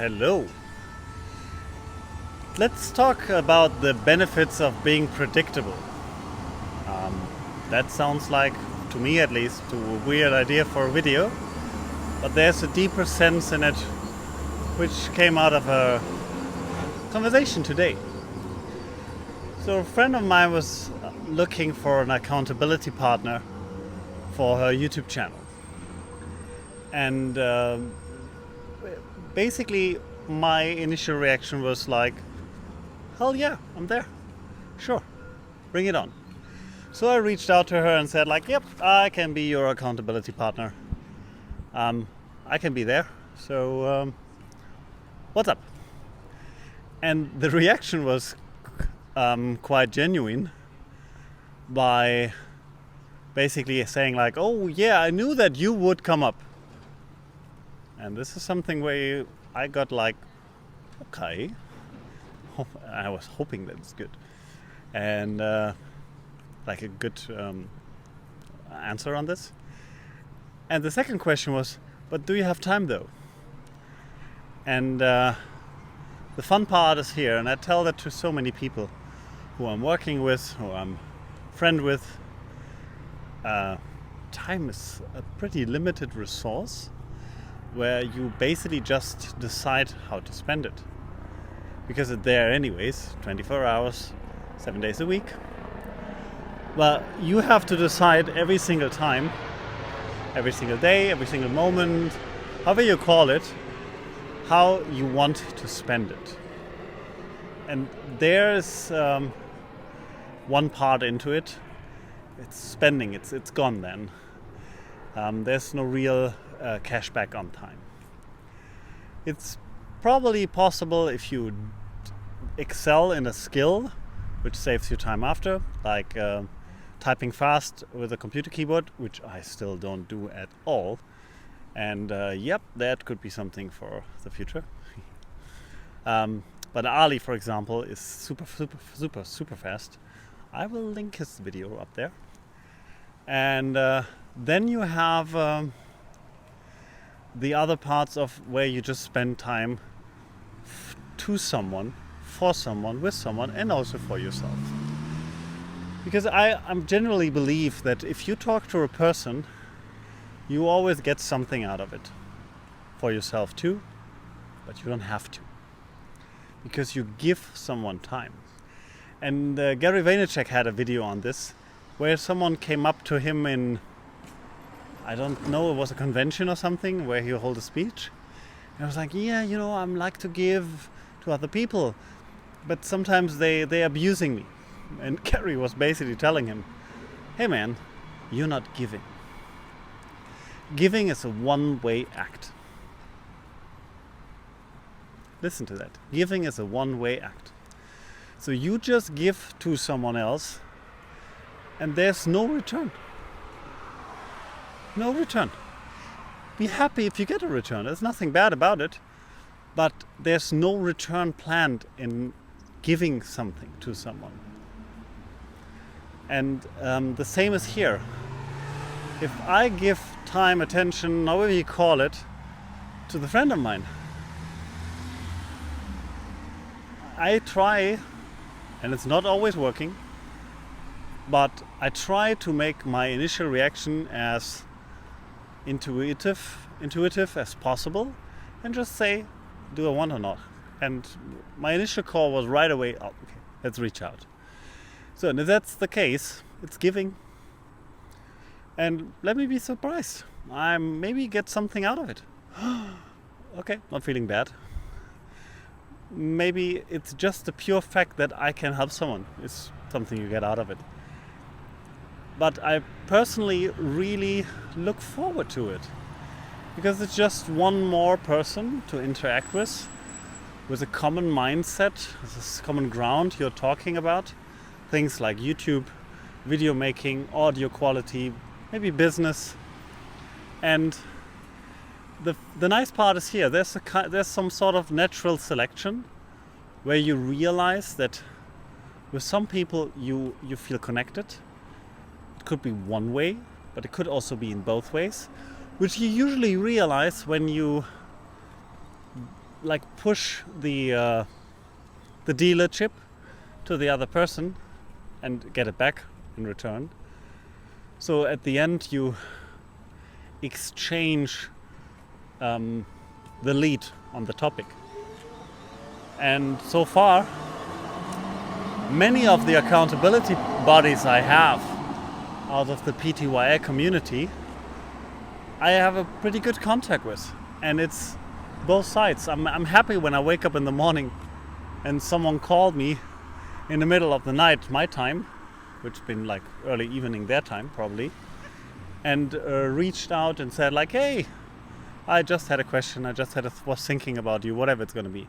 Hello. Let's talk about the benefits of being predictable. That sounds like, to me at least, a weird idea for a video, but there's a deeper sense in it which came out of a conversation today. So a friend of mine was looking for an accountability partner for her YouTube channel. And basically my initial reaction was like, hell yeah, I'm there. Sure, bring it on. So I reached out to her and said like, yep, I can be your accountability partner. I can be there. So what's up? And the reaction was quite genuine by basically saying like, oh yeah, I knew that you would come up. And this is something where I got like, okay. I was hoping that it's good. And like a good answer on this. And the second question was, but do you have time though? And the fun part is here, and I tell that to so many people who I'm working with, who I'm friend with. Time is a pretty limited resource where you basically just decide how to spend it. Because it's there anyways, 24 hours, 7 days a week. Well, you have to decide every single time, every single day, every single moment, however you call it, how you want to spend it. And there's one part into it. It's spending, it's gone then. There's no real cash back on time. It's probably possible if you excel in a skill which saves you time after, like typing fast with a computer keyboard, which I still don't do at all. And yep, that could be something for the future. But Ali, for example, is super fast. I will link his video up there. And then you have the other parts of where you just spend time to someone, for someone, with someone, and also for yourself. Because I generally believe that if you talk to a person, you always get something out of it. For yourself too, but you don't have to. Because you give someone time. And Gary Vaynerchuk had a video on this, where someone came up to him in, I don't know, it was a convention or something, where he held a speech. And I was like, yeah, I like to give to other people, but sometimes they're abusing me. And Gary was basically telling him, hey man, you're not giving. Giving is a one-way act. Listen to that. Giving is a one-way act. So you just give to someone else and there's no return. No return. Be happy if you get a return. There's nothing bad about it. But there's no return planned in giving something to someone. And the same is here. If I give time, attention, however you call it, to the friend of mine, I try, and it's not always working, but I try to make my initial reaction as intuitive as possible, and just say, do I want or not? And my initial call was right away, oh, okay, let's reach out. So if that's the case, it's giving. And let me be surprised. I maybe get something out of it. Okay, not feeling bad. Maybe it's just the pure fact that I can help someone is something you get out of it. But I personally really look forward to it. Because it's just one more person to interact with a common mindset, this common ground you're talking about. Things like YouTube, video making, audio quality, maybe business. And the nice part is here, there's some sort of natural selection where you realize that with some people you feel connected. It could be one way, but it could also be in both ways, which you usually realize when you like push the dealership to the other person and get it back in return. So at the end you exchange the lead on the topic. And so far, many of the accountability bodies I have out of the PTYA community, I have a pretty good contact with. And it's both sides. I'm happy when I wake up in the morning and someone called me in the middle of the night, my time, which has been like early evening their time probably, and reached out and said like, hey, I just had a question, was thinking about you, whatever it's going to be.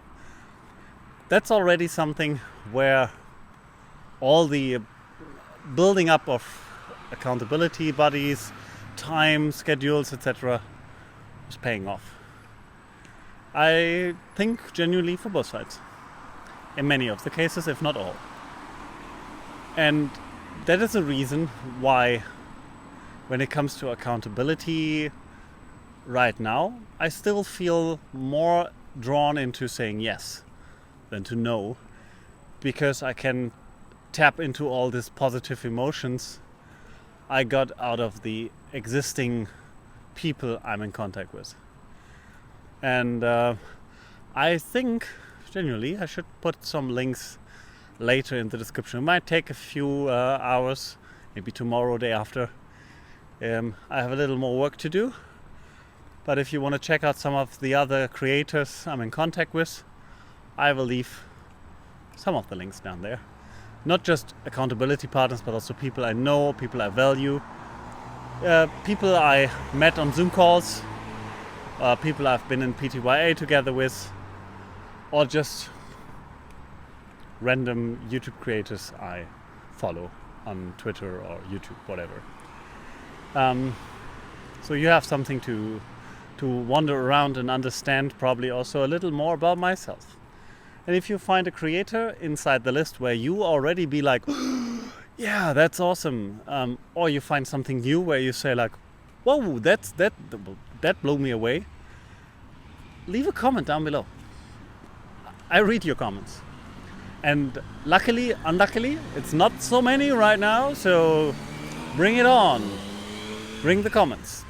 That's already something where all the building up of accountability bodies, time, schedules, etc. is paying off. I think genuinely for both sides. In many of the cases, if not all. And that is a reason why when it comes to accountability right now, I still feel more drawn into saying yes than to no, because I can tap into all these positive emotions I got out of the existing people I'm in contact with. And I think genuinely I should put some links later in the description. It might take a few hours, maybe tomorrow, day after. I have a little more work to do, but if you want to check out some of the other creators I'm in contact with, I will leave some of the links down there. Not just accountability partners, but also people I know, people I value, people I met on Zoom calls, people I've been in PTYA together with, or just random YouTube creators I follow on Twitter or YouTube, whatever. So you have something to wander around and understand probably also a little more about myself. And if you find a creator inside the list where you already be like, yeah, that's awesome, or you find something new where you say like, whoa, that blew me away, leave a comment down below. I read your comments. And luckily, unluckily, it's not so many right now, so bring it on. Bring the comments.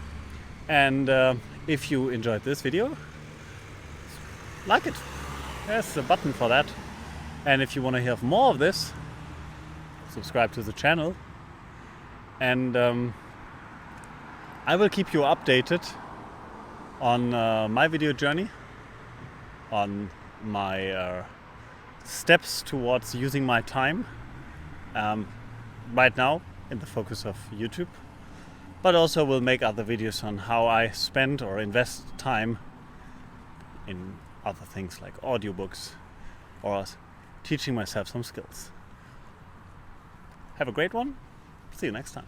And if you enjoyed this video, like it. There's a button for that. And if you want to hear more of this, subscribe to the channel. And I will keep you updated on my video journey, on my steps towards using my time right now in the focus of YouTube, but also will make other videos on how I spend or invest time in other things like audiobooks or teaching myself some skills. Have a great one. See you next time.